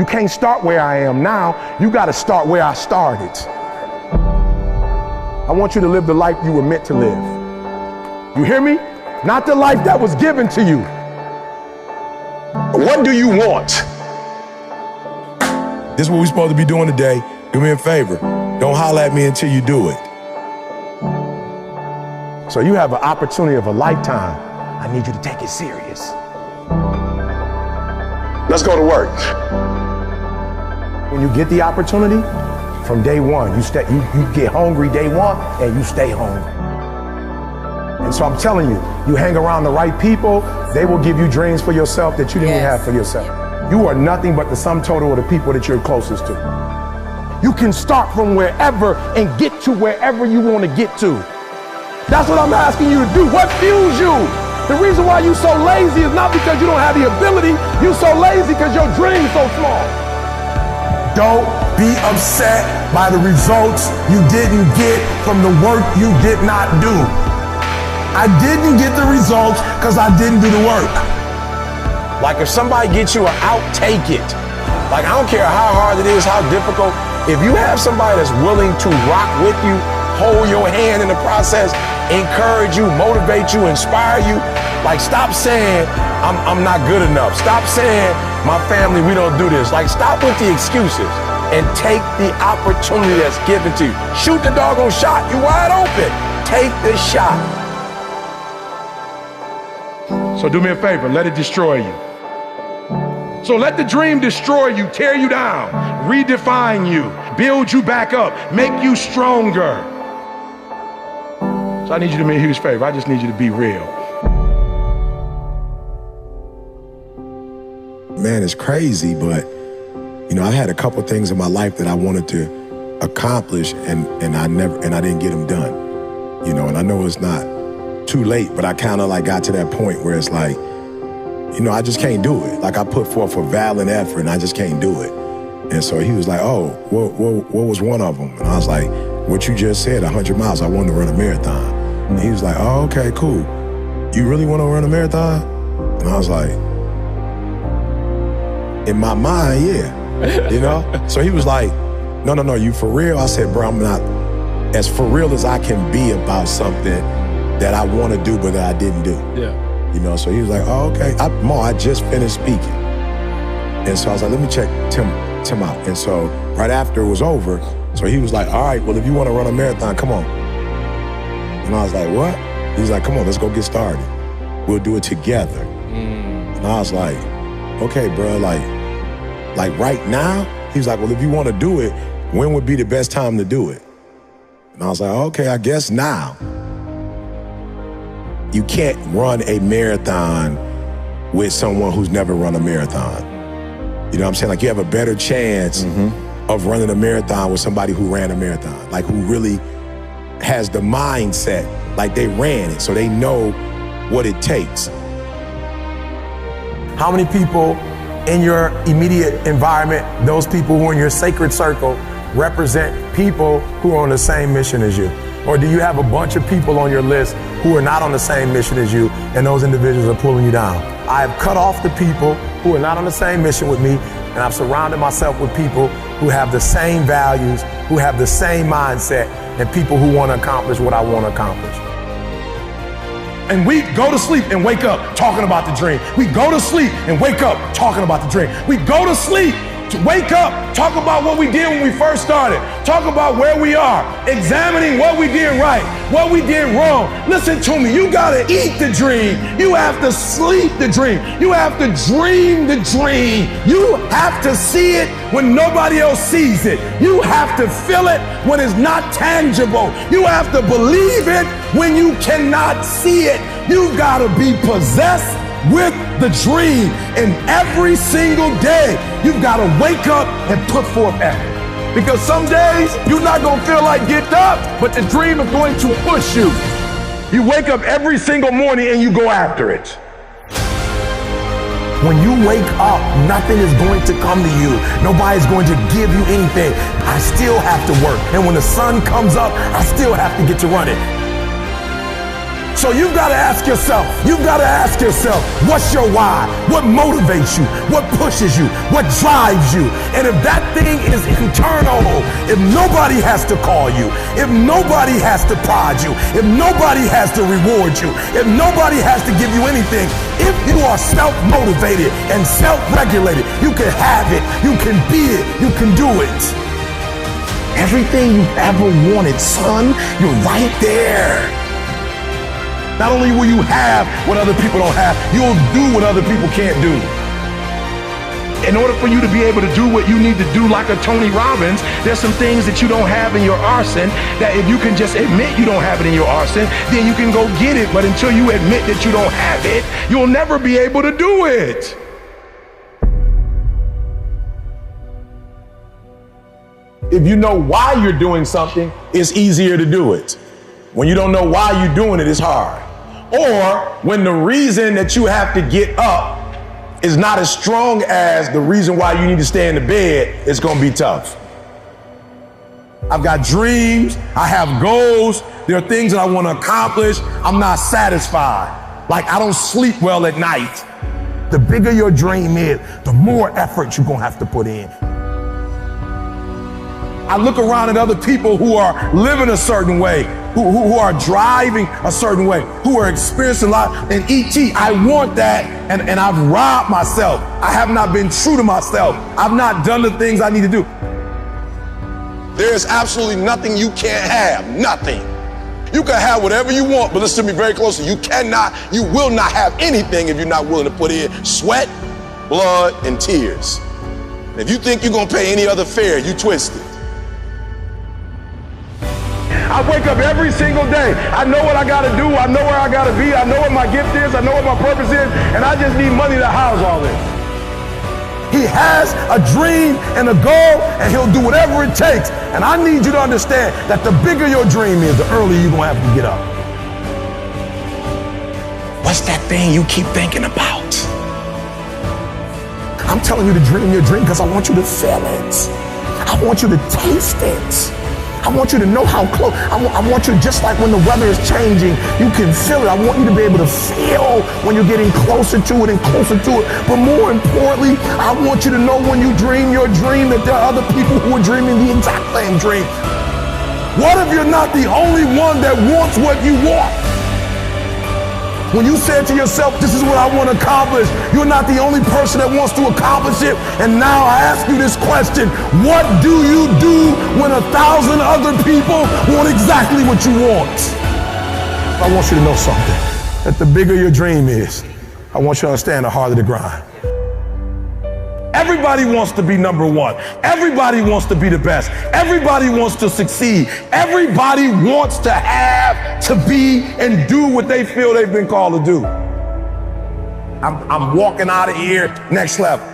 You can't start where I am now. You got to start where I started. I want you to live the life you were meant to live. You hear me? Not the life that was given to you. What do you want? This is what we're supposed to be doing today. Do me a favor. Don't holler at me until you do it. So you have an opportunity of a lifetime. I need you to take it serious. Let's go to work. When you get the opportunity, from day one, you get hungry day one and you stay hungry. And so I'm telling you, you hang around the right people, they will give you dreams for yourself that you didn't even have for yourself. You are nothing but the sum total of the people that you're closest to. You can start from wherever and get to wherever you want to get to. That's what I'm asking you to do. What fuels you? The reason why you're so lazy is not because you don't have the ability. You're so lazy because your dream is so small. Don't be upset by the results you didn't get from the work you did not do. I didn't get the results because I didn't do the work. Like if somebody gets you an out, take it. Like I don't care how hard it is, how difficult. If you have somebody that's willing to rock with you, hold your hand in the process, encourage you, motivate you, inspire you, like stop saying, I'm not good enough. Stop saying, my family, we don't do this. Like stop with the excuses and take the opportunity that's given to you. Shoot the doggone shot, you wide open. Take the shot. So do me a favor, let it destroy you. So let the dream destroy you, tear you down, redefine you, build you back up, make you stronger. So I need you to do me a huge favor. I just need you to be real. Man, it's crazy, but you know, I had a couple things in my life that I wanted to accomplish and I didn't get them done. You know, and I know it's not too late, but I kind of like got to that point where it's like, you know, I just can't do it. Like I put forth a valiant effort and I just can't do it. And so he was like, oh, what was one of them? And I was like, what you just said, 100 miles, I wanted to run a marathon. And he was like, oh, okay, cool. You really want to run a marathon? And I was like, in my mind, yeah, you know? So he was like, no, you for real? I said, bro, I'm not as for real as I can be about something that I want to do, but that I didn't do. Yeah. You know, so he was like, oh, okay. I just finished speaking. And so I was like, let me check Tim out. And so right after it was over, so he was like, all right, well, if you want to run a marathon, come on. And I was like, what? He's like, come on, let's go get started. We'll do it together. And I was like, okay, bro, like right now? He was like, well, if you want to do it, when would be the best time to do it? And I was like, okay, I guess now. You can't run a marathon with someone who's never run a marathon. You know what I'm saying? Like you have a better chance of running a marathon with somebody who ran a marathon, like who really has the mindset, like they ran it, so they know what it takes. How many people in your immediate environment, those people who are in your sacred circle, represent people who are on the same mission as you? Or do you have a bunch of people on your list who are not on the same mission as you, and those individuals are pulling you down? I have cut off the people who are not on the same mission with me, and I've surrounded myself with people who have the same values, who have the same mindset, and people who want to accomplish what I want to accomplish. And we go to sleep and wake up talking about the dream. We go to sleep and wake up talking about the dream. We go to sleep to wake up, talk about what we did when we first started, talk about where we are, examining what we did right, what we did wrong. Listen to me, you gotta eat the dream. You have to sleep the dream. You have to dream the dream. You have to see it when nobody else sees it. You have to feel it when it's not tangible. You have to believe it when you cannot see it. You gotta be possessed with the dream, and every single day you've got to wake up and put forth effort, because some days you're not going to feel like getting up, but the dream is going to push you. You wake up every single morning and you go after it. When you wake up, nothing is going to come to you. Nobody's going to give you anything. I still have to work, and when the sun comes up, I still have to get to running. So you've got to ask yourself, what's your why? What motivates you? What pushes you? What drives you? And if that thing is internal, if nobody has to call you, if nobody has to prod you, if nobody has to reward you, if nobody has to give you anything, if you are self-motivated and self-regulated, you can have it, you can be it, you can do it. Everything you've ever wanted, son, you're right there. Not only will you have what other people don't have, you'll do what other people can't do. In order for you to be able to do what you need to do like a Tony Robbins, there's some things that you don't have in your arsenal that if you can just admit you don't have it in your arsenal, then you can go get it. But until you admit that you don't have it, you'll never be able to do it. If you know why you're doing something, it's easier to do it. When you don't know why you're doing it, it's hard. Or when the reason that you have to get up is not as strong as the reason why you need to stay in the bed, it's gonna be tough. I've got dreams, I have goals, there are things that I wanna accomplish, I'm not satisfied. Like I don't sleep well at night. The bigger your dream is, the more effort you're gonna have to put in. I look around at other people who are living a certain way, who are driving a certain way, who are experiencing a lot. And I want that, and I've robbed myself. I have not been true to myself. I've not done the things I need to do. There is absolutely nothing you can't have, nothing. You can have whatever you want, but listen to me very closely. You will not have anything if you're not willing to put in sweat, blood, and tears. If you think you're gonna pay any other fare, you twisted. I wake up every single day. I know what I gotta do. I know where I gotta be. I know what my gift is. I know what my purpose is. And I just need money to house all this. He has a dream and a goal, and he'll do whatever it takes. And I need you to understand that the bigger your dream is, the earlier you're gonna have to get up. What's that thing you keep thinking about? I'm telling you to dream your dream because I want you to feel it. I want you to taste it. I want you to know how close. I want you, just like when the weather is changing, you can feel it. I want you to be able to feel when you're getting closer to it and closer to it. But more importantly, I want you to know when you dream your dream that there are other people who are dreaming the exact same dream. What if you're not the only one that wants what you want? When you said to yourself, this is what I want to accomplish, you're not the only person that wants to accomplish it. And now I ask you this question, what do you do when 1,000 other people want exactly what you want? I want you to know something, that the bigger your dream is, I want you to understand the harder the grind. Everybody wants to be number one. Everybody wants to be the best. Everybody wants to succeed. Everybody wants to have, to be, and do what they feel they've been called to do. I'm walking out of here next level.